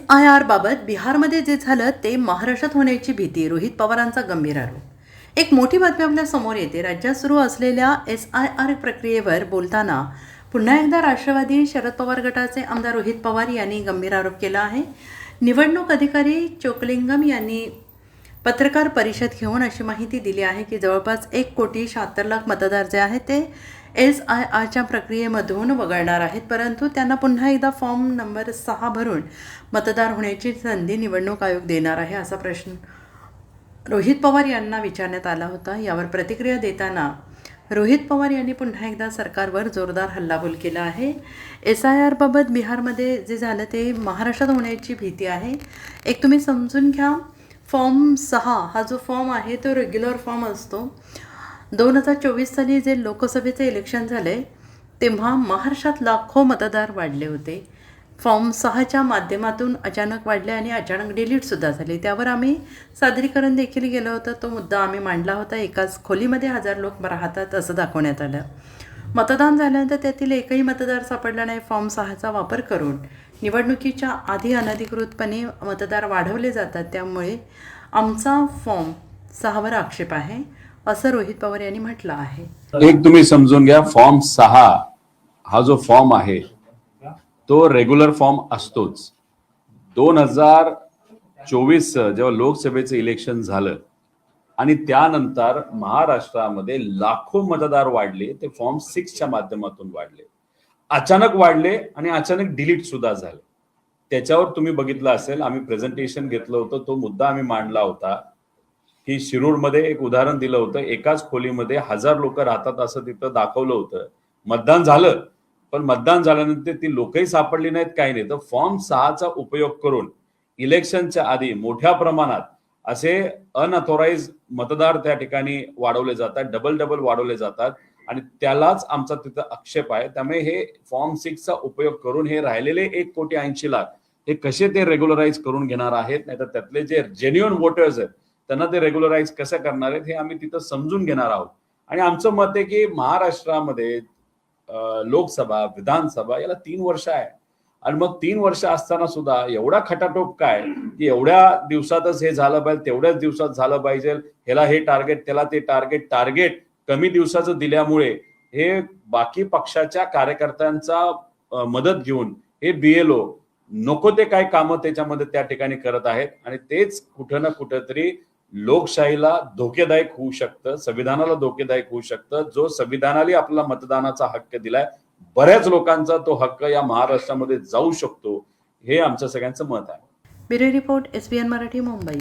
SIR बाबत बिहारमध्ये जे झालं ते महाराष्ट्रात होण्याची भीती. रोहित पवारांचा गंभीर आरोप. एक मोठी बातमी आपल्या समोर येते. राज्यात सुरू असलेल्या SIR प्रक्रियेवर बोलताना पुन्हा एकदा राष्ट्रवादी शरद पवार गटाचे आमदार रोहित पवार यांनी गंभीर आरोप केला आहे. निवडणूक अधिकारी चोकलिंगम यांनी पत्रकार परिषद घेऊन अशी माहिती दिली आहे की जवळपास 1,76,00,000 मतदार जे आहेत ते SIRच्या प्रक्रियेमधून वगळणार आहेत, परंतु त्यांना पुन्हा एकदा फॉर्म नंबर 6 भरून मतदार होण्याची संधी निवडणूक आयोग देणार आहे, असा प्रश्न रोहित पवार यांना विचारण्यात आला होता. यावर प्रतिक्रिया देताना रोहित पवार यांनी पुन्हा एकदा सरकारवर जोरदार हल्लाबोल केला आहे. SIR बाबत बिहारमध्ये जे झालं ते महाराष्ट्रात होण्याची भीती आहे. एक तुम्ही समजून घ्या, फॉर्म 6 हा जो फॉर्म आहे तो रेग्युलर फॉर्म असतो. 2024 साली जे लोकसभेचे इलेक्शन झाले तेव्हा महाराष्ट्रात लाखो मतदार वाढले होते. फॉर्म 6च्या माध्यमातून अचानक वाढले आणि अचानक डिलीटसुद्धा झाले. त्यावर आम्ही सादरीकरण देखील केलं होतं. तो मुद्दा आम्ही मांडला होता. एकाच खोलीमध्ये 1000 लोक राहतात असं दाखवण्यात आलं. मतदान झाल्यानंतर त्यातील एकही मतदार सापडला नाही. फॉर्म 6चा वापर करून निवडणुकीच्या आधी अनधिकृतपणे मतदार वाढवले जातात. त्यामुळे आमचा फॉर्म 6वर आक्षेप आहे, असं रोहित पवार यांनी म्हटलं आहे. एक तुम्ही समजून घ्या, फॉर्म 6 हा जो फॉर्म आहे तो रेग्युलर फॉर्म असतोच. 2024 जेव्हा लोकसभेचं इलेक्शन झालं आणि त्यानंतर महाराष्ट्रामध्ये लाखो मतदार वाढले, ते फॉर्म 6च्या माध्यमातून वाढले, अचानक वाढले आणि अचानक डिलीट सुद्धा झाले. त्याच्यावर तुम्ही बघितलं असेल, आम्ही प्रेझेंटेशन घेतलं होतं. तो मुद्दा आम्ही मांडला होता की शिरूरमध्ये एक उदाहरण दिलं होतं. एकाच खोलीमध्ये 1000 लोक राहतात असं तिथं दाखवलं होतं. मतदान झालं, पण मतदान झाल्यानंतर ती लोकही सापडली नाहीत, काही नाही. तर फॉर्म 6चा उपयोग करून इलेक्शनच्या आधी मोठ्या प्रमाणात असे अनऑथोराइज मतदार त्या ठिकाणी वाढवले जातात, डबल वाढवले जातात आणि त्यालाच आमचा तिथं आक्षेप आहे. त्यामुळे हे फॉर्म 6चा उपयोग करून हे राहिलेले 1,80,00,000 हे कसे ते रेग्युलराइज करून घेणार आहेत, नाहीतर त्यातले जे जेन्युइन वोटर्स आहेत त्यांना ते रेग्युलराइज कसं करणार आहेत हे आम्ही तिथं समजून घेणार आहोत. आणि आमचं मत आहे की महाराष्ट्रामध्ये लोकसभा, विधानसभा याला 3 वर्ष आहे आणि मग 3 वर्ष असताना सुद्धा एवढा खटाटोप काय की एवढ्या दिवसातच हे झालं पाहिजे, तेवढ्याच दिवसात झालं पाहिजे, ह्याला हे टार्गेट, त्याला ते टार्गेट कमी दिवसाचं दिल्यामुळे हे बाकी पक्षाच्या कार्यकर्त्यांचा मदत घेऊन हे BLO नको ते काय कामं त्याच्यामध्ये त्या ठिकाणी करत आहेत आणि तेच कुठं ना कुठंतरी लोकशाहीला धोकेदायक होऊ शकतं, संविधानाला धोकेदायक होऊ शकतं. जो संविधानाने आपला मतदानाचा हक्क दिलाय, बऱ्याच लोकांचा तो हक्क या महाराष्ट्रामध्ये जाऊ शकतो, हे आमचं सगळ्यांचं मत आहे. Bureau report, SBN Marathi, Mumbai.